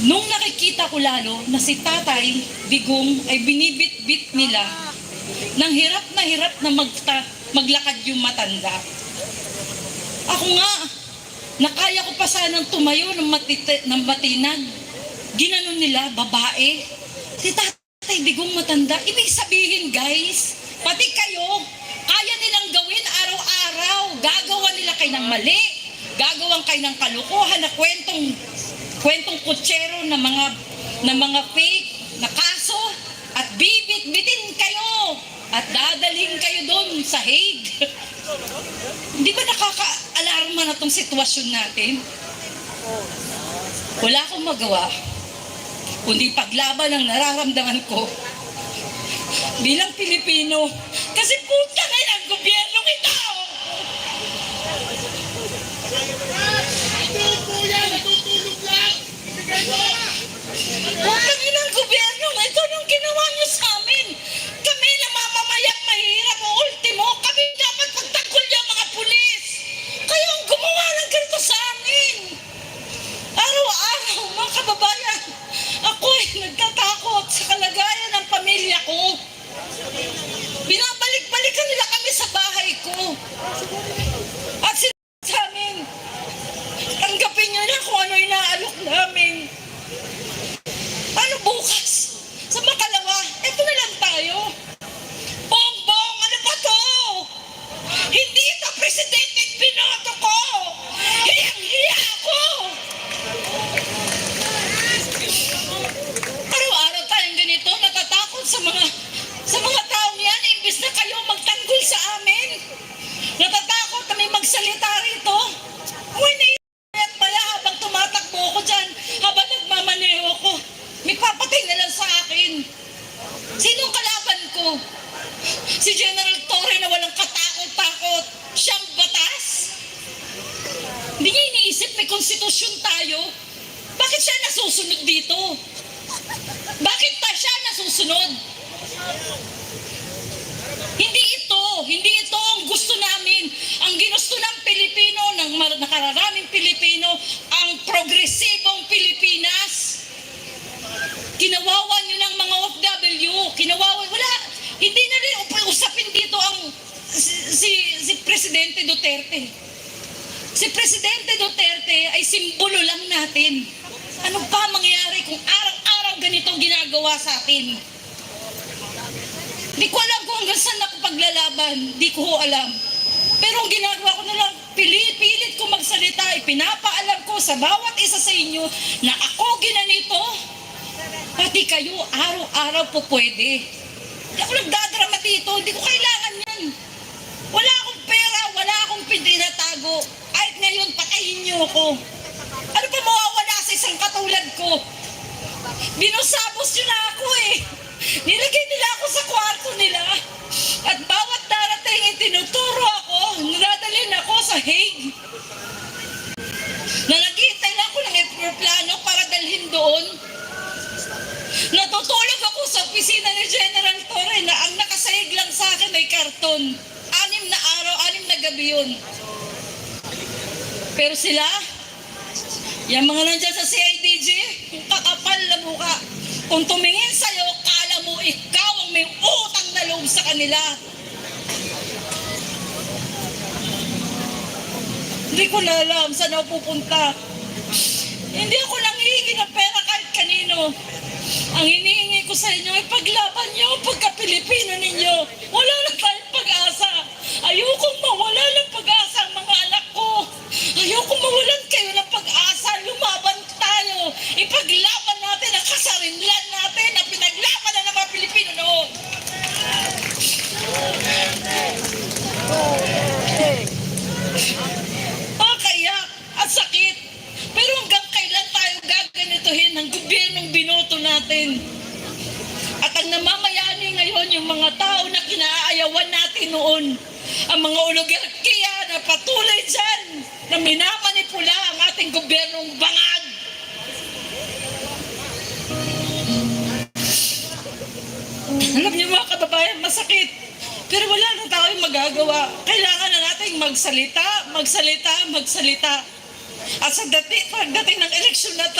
Nung nakikita ko lalo na si Tatay Digong ay binibit-bit nila nang hirap na maglakad yung matanda. Ako nga, nakaya ko pa sanang tumayo ng matinag. Ginanon nila, babae. Si Tatay Digong matanda. Ibig sabihin guys, pati kayo, kaya nilang gawin araw-araw. Gagawa nila kayo ng mali. Gagawan kayo ng kalukuhan na kwentong kutsero na mga fake na kaso at bibit-bitin kayo at dadalhin kayo doon sa Hague. Hindi ba nakaka-alarma na tong sitwasyon natin? Wala akong magawa kundi paglaban ang nararamdaman ko bilang Pilipino kasi puta na ang gobyernong ito! Putang inang gobyerno na ito nung ginawa niyo sa amin. Kami na mamamayang mahirap o ultimo, kami dapat pagtanggol niyo mga pulis. Kayo ang gumawa ng ganito sa amin. Araw-araw, mga kababayan, ako ay nagtatakot sa kalagayan ng pamilya ko. Binabalik-balikan nila kami sa bahay ko. At sinabi sa amin, tanggapin niyo na kung ano inaalok namin. Ano bukas? Sa makalawa, eto na lang tayo. Bongbong, ano ba to? Hindi ito presidente binoto ko! Hiyang-hiya ako! Araw-araw tayong ganito, natatakot sa mga taong yan, imbis na kayo magtanggol sa amin. Natatakot na may magsalita rito. Uy, at pala habang tumatakbo ko dyan, habang nagmamaneho ko, may papatay na lang sa akin. Sinong kalaban ko? Si General Torre na walang katakot-takot. Siyang batas? Hindi niya iniisip may konstitusyon tayo. Bakit siya nasusunod dito? Bakit pa siya nasusunod? Hindi ito ang gusto namin. Ang ginusto ng Pilipino, ng nakararaming Pilipino, ang progresibong Pilipinas. Kinawawa nyo ng mga OFW. Hindi na rin usapin dito ang si Presidente Duterte. Si Presidente Duterte ay simbolo lang natin. Ano pa mangyayari kung araw-araw ganitong ginagawa sa atin? Hindi ko alam kung hanggang saan ako paglalaban. Hindi ko alam. Pero ang ginagawa ko na lang, pilit ko magsalita, ipinapaalam ko sa bawat isa sa inyo na ako ginanito. Pati kayo, araw-araw po pwede. Hindi ako nagdadrama dito, hindi ko kailangan yan. Wala akong pera, wala akong pinatago. Kahit ngayon, patayin niyo ako. Ano pa mawawala sa isang katulad ko? Binusabos niyo na ako eh. Nilagay nila ako sa kwarto nila. At bawat darating, tinuturo ako, nadalhin ako sa Hague. Nalagitay lang ako ng aeroplano para dalhin doon. Natutulog ako sa opisina ni General Torre na ang nakasahig lang sa akin ay karton. 6 na araw, 6 na gabi yun. Pero sila, yung mga nandyan sa CIDG, yung kakapal na buka, kung tumingin sa'yo, kala mo ikaw ang may utang na loob sa kanila. Hindi ko na alam saan ako pupunta. Hindi ako nanghihingi ng pera kahit kanino. Ang hinihingi ko sa inyo ay paglaban nyo ang pagka-Pilipino ninyo. Wala na tayong pag-asa. Ayokong mawala ng pag-asa ang mga anak ko. Ayokong mawalan kayo ng pag-asa. Lumaban tayo. Ipaglaban natin ang kasarinlan natin na pinaglaban na ng mga Pilipino noon. Kaya at sakit. Pero hanggang kailan tayo gaganituhin ng gobyernong binoto natin? At ang namamayani ngayon yung mga tao na kinaayawan natin noon. Ang mga oligarkiya na patuloy dyan na minamanipula ang ating gobyernong bangag. Alam niyo mga kababayan, masakit. Pero wala na tayong magagawa. Kailangan na nating magsalita. At sa pagdating ng eleksyon na to,